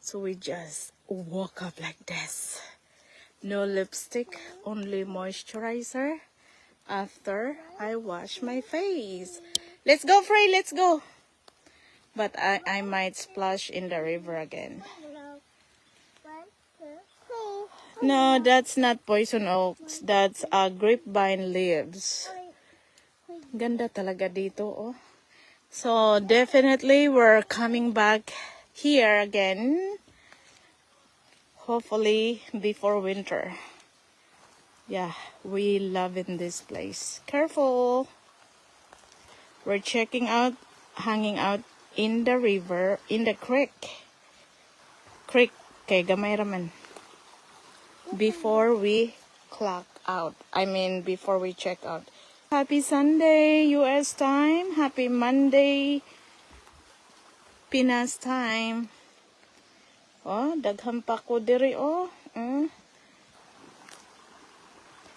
So we just woke up like this. No lipstick, only moisturizer after I wash my face. Let's go, Frey, let's go. But I might splash in the river again. No, that's not poison oaks. That's grapevine leaves. Ganda talaga dito, oh. So definitely we're coming back here again. Hopefully before winter. Yeah, we love in this place. Careful. We're checking out, hanging out in the river, in the creek. Creek, kay gamay raman. Before we clock out. Before we check out. Happy Sunday, US time. Happy Monday, Pinas time. Oh, daghang pa ko diri, oh.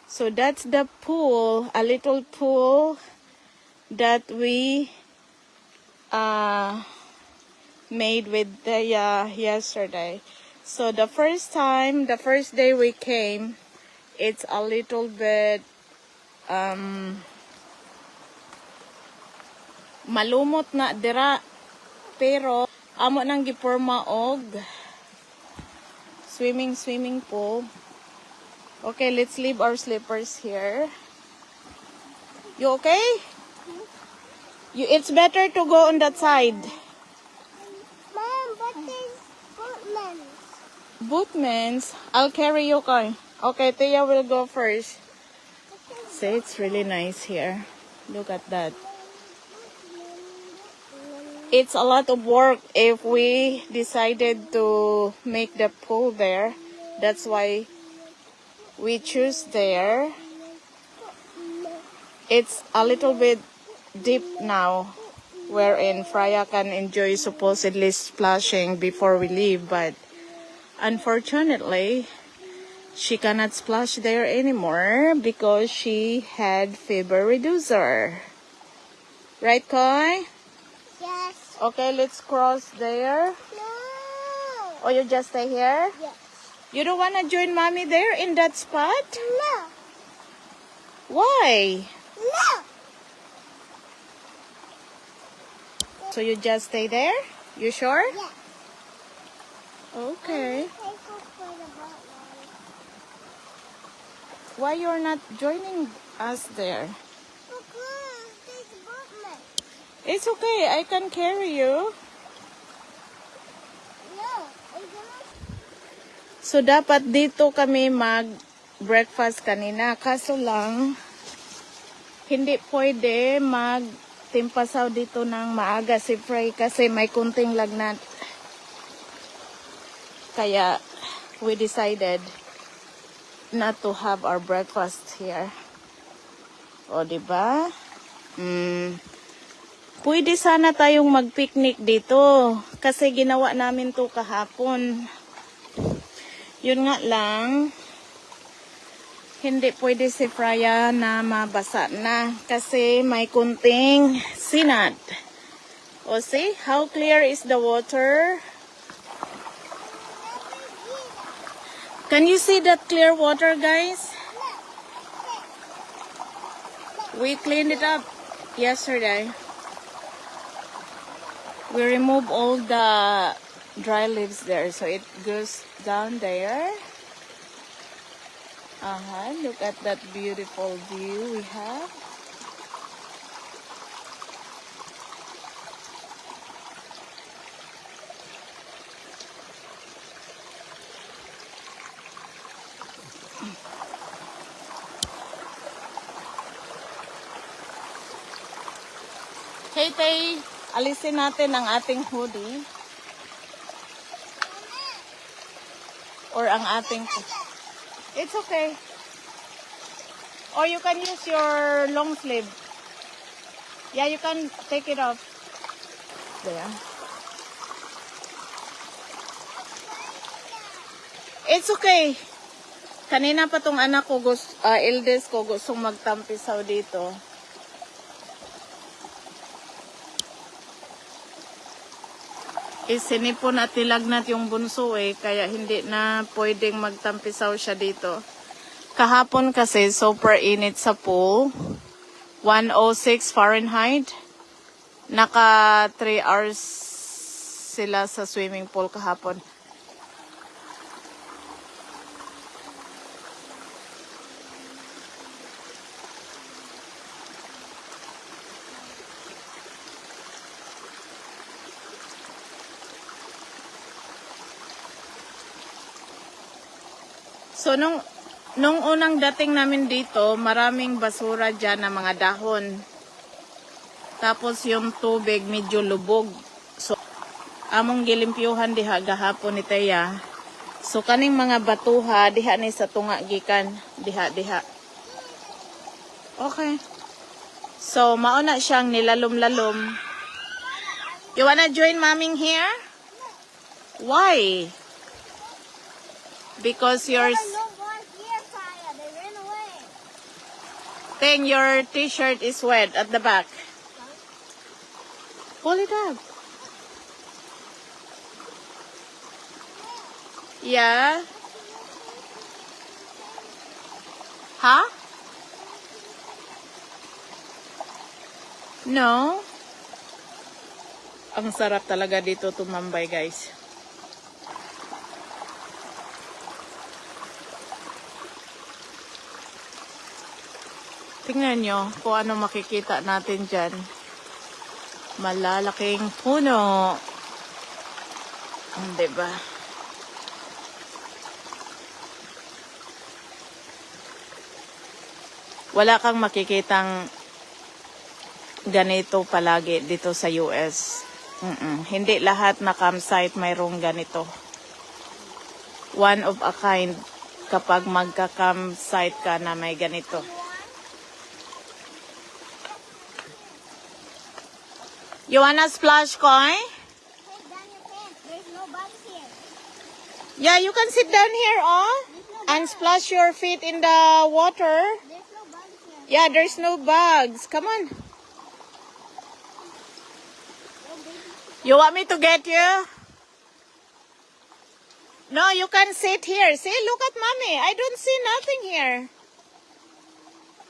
So that's the pool, a little pool that we made with Thea yesterday. So the first day we came, it's a little bit malumot na dira, pero amo nang giporma og swimming pool. Okay, let's leave our slippers here. You okay? It's better to go on that side. Mom, but there's boatmen. Boatmans? I'll carry you, Koy. Okay, Tia will go first. See, it's really nice here. Look at that. It's a lot of work if we decided to make the pool there. That's why we choose there. It's a little bit deep now, wherein Freya can enjoy supposedly splashing before we leave, but unfortunately, she cannot splash there anymore because she had fever reducer. Right, Koi? Yes. Okay, let's cross there. No. Or you just stay here? Yes. You don't want to join mommy there in that spot? No. Why? No. So you just stay there? You sure? Yes. Okay. Take off for the boatman. Why you're not joining us there? Because there's boatmen. It's okay. I can carry you. No. I don't. So dapat dito kami mag-breakfast kanina. Kaso lang, hindi pwede mag-timpasaw dito ng maaga si Frey kasi may kunting lagnat. Kaya we decided not to have our breakfast here. O, diba? Pwede sana tayong mag-picnic dito kasi ginawa namin to kahapon. Yun nga lang, hindi pwede si Freya na mabasa na kasi may kunting sinat. O, see how clear is the water? Can you see that clear water, guys? We cleaned it up yesterday. We removed all the dry leaves there, so it goes down there. Look at that beautiful view we have. Hey, Tay, alisin natin ang ating hoodie. Or ang ating... It's okay. Or you can use your long sleeve. Yeah, you can take it off. There. It's okay. Kanina pa tong anak ko, eldest ko, gustong magtampisaw dito. isinipon at nilagnat yung bunso kaya hindi na pwedeng magtampisaw siya dito. Kahapon kasi super init sa pool. 106 Fahrenheit. Naka 3 hours sila sa swimming pool kahapon. So, nung unang dating namin dito, maraming basura dyan na mga dahon. Tapos yung tubig medyo lubog. So, among gilimpyuhan diha gahapon ni Teya. So, kaning mga batuha, diha ni sa tunga gikan. Diha. Okay. So, mauna siyang nilalom-lalom. You wanna join moming here? Why? Because yours... There are no ones here, Kaya. They ran away. Thing, your t-shirt is wet at the back. Pull it up. Yeah? Huh? No? Ang sarap talaga dito tumambay, guys. Tingnan nyo kung ano makikita natin dyan. Malalaking puno. Diba? Wala kang makikitang ganito palagi dito sa US. Hindi lahat na campsite mayroong ganito. One of a kind kapag magka-campsite ka na may ganito. You wanna splash, Koy? Take down your pants. There's no bugs here. Yeah, you can sit down here, and splash your feet in the water. There's no bugs here. Yeah, there's no bugs. Come on. You want me to get you? No, you can sit here. See, look at mommy. I don't see nothing here.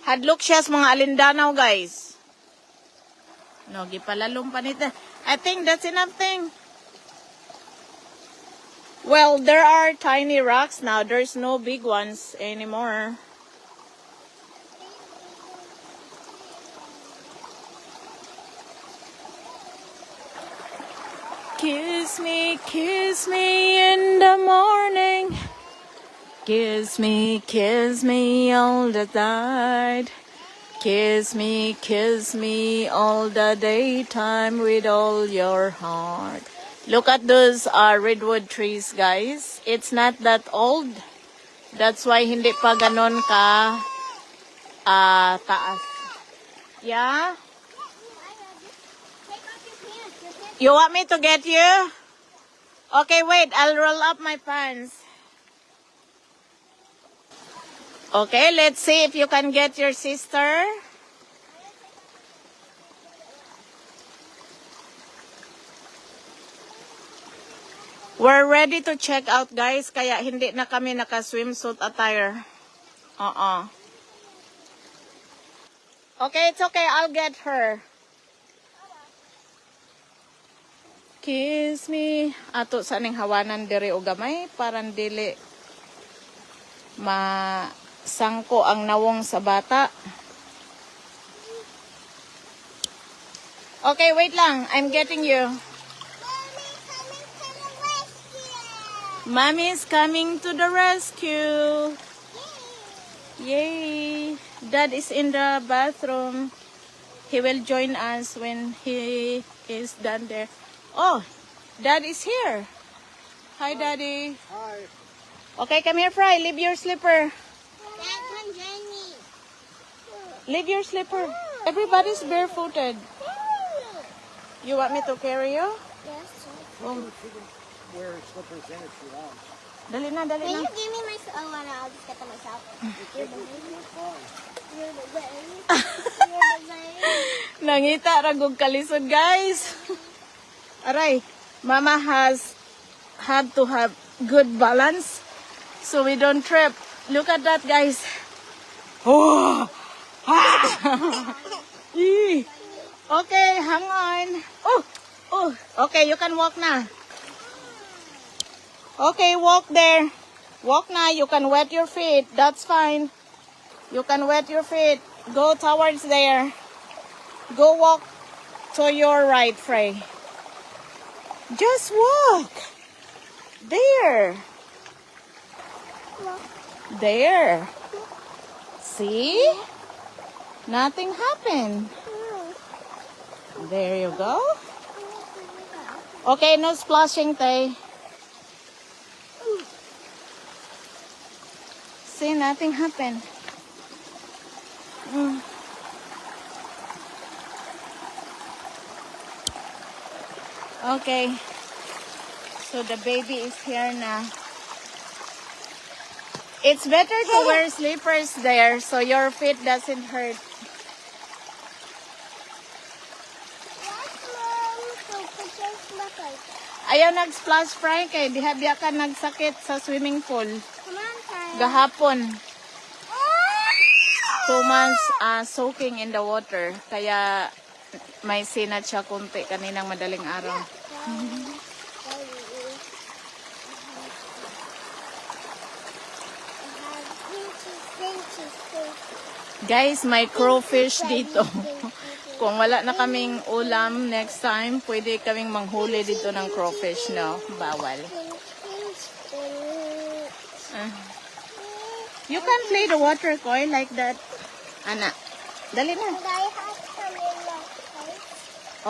Hadlok siya sa mga alindanaw, guys. No, gipalalong pa nito. I think that's enough thing. Well, there are tiny rocks now. There's no big ones anymore. Kiss me in the morning. Kiss me all the night. Kiss me all the daytime with all your heart. Look at those redwood trees, guys. It's not that old. That's why hindi pa ganon ka taas. Yeah? Take off your pants. Your pants. You want me to get you? Okay, wait. I'll roll up my pants. Okay, let's see if you can get your sister. We're ready to check out, guys. Kaya hindi na kami naka-swimsuit attire. Okay, it's okay. I'll get her. Kiss me. Ato sa ning hawanan diri o gamay. Parang dili masangko ang nawong sa bata. Okay, wait lang. I'm getting you. Mommy's coming to the rescue. Mommy's coming to the rescue. Yay. Dad is in the bathroom. He will join us when he is done there. Oh, Dad is here. Hi, Daddy. Hi. Okay, come here, Fry. Leave your slipper. Dad, come join me. Leave your slipper. Everybody's barefooted. You want me to carry you? Yes. Oh, She can wear slippers in if she wants. dali na, dali Can na. you give me my... Oh, no, I'll just get them myself. You're the baby. You're fine. You're the baby. You're the baby. Nangita ragog kalisod, guys. Aray, Mama had to have good balance so we don't trip. Look at that, guys. Oh. Eee. Okay, hang on. Oh. Okay, you can walk now. Okay, walk there. Walk now. You can wet your feet. That's fine. You can wet your feet. Go towards there. Go walk to your right, Frey. Just walk. There. There. See? Nothing happened. There you go. Okay, no splashing, Tay. See, nothing happened. Okay. So the baby is here now. It's better to wear slippers there so your feet doesn't hurt. Ayaw nag-splash fry kay diha ka nagsakit sa swimming pool. Gahapon. 2 months soaking in the water. Kaya may sinat siya kunti kaninang madaling araw. Guys, may crawfish dito. Kung wala na kaming ulam next time, pwede kaming manghuli dito ng crawfish, no? Bawal. You can play the water, Koy, like that. Ana, dali na.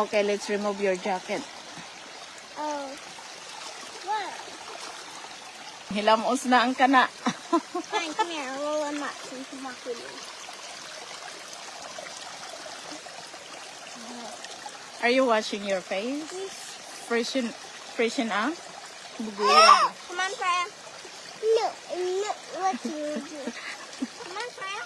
Okay, let's remove your jacket. Oh. What? Hilamos na ang kana. Fine, come here. I'll roll them up so you can walk with me. Are you washing your face? Freshen up? Yeah. Come on, Freya. Look, what you do. Come on, Freya.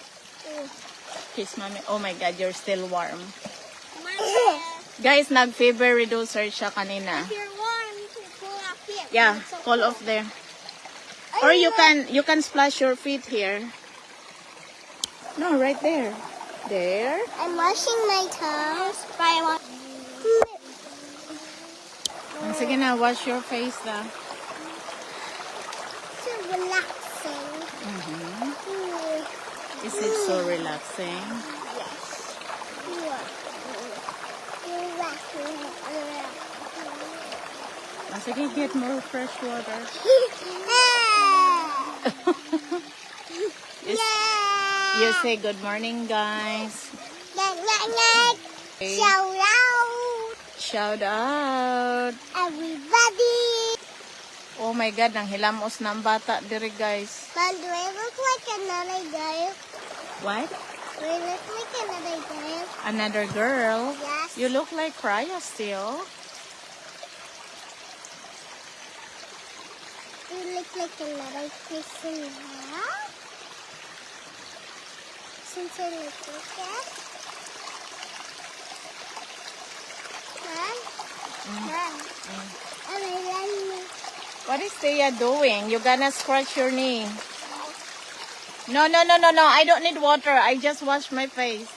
Kiss mommy. Oh my God, you're still warm. Come on, Freya. Guys, nag-fever reducer siya kanina. If you're warm, you can pull off here. Yeah, It's so fall cold. off there. Or you can splash your feet here. No, right there. There. I'm washing my toes. Freya, Sige na, wash your face na. so relaxing. Is it so relaxing? Yes. Relaxing. Sige, get more fresh water. You say good morning, guys. Okay. Shout out, Shout out. everybody. Oh my God, nang hilamos ng bata diri, guys. Mom, do I look like another girl? What? Do I look like another girl? Another girl? Yes. You look like Freya still. Do you look like another person now? Since I look like that? Mom? Mom? And I love you. What is Thea doing? You gonna scratch your knee. No. I don't need water. I just wash my face.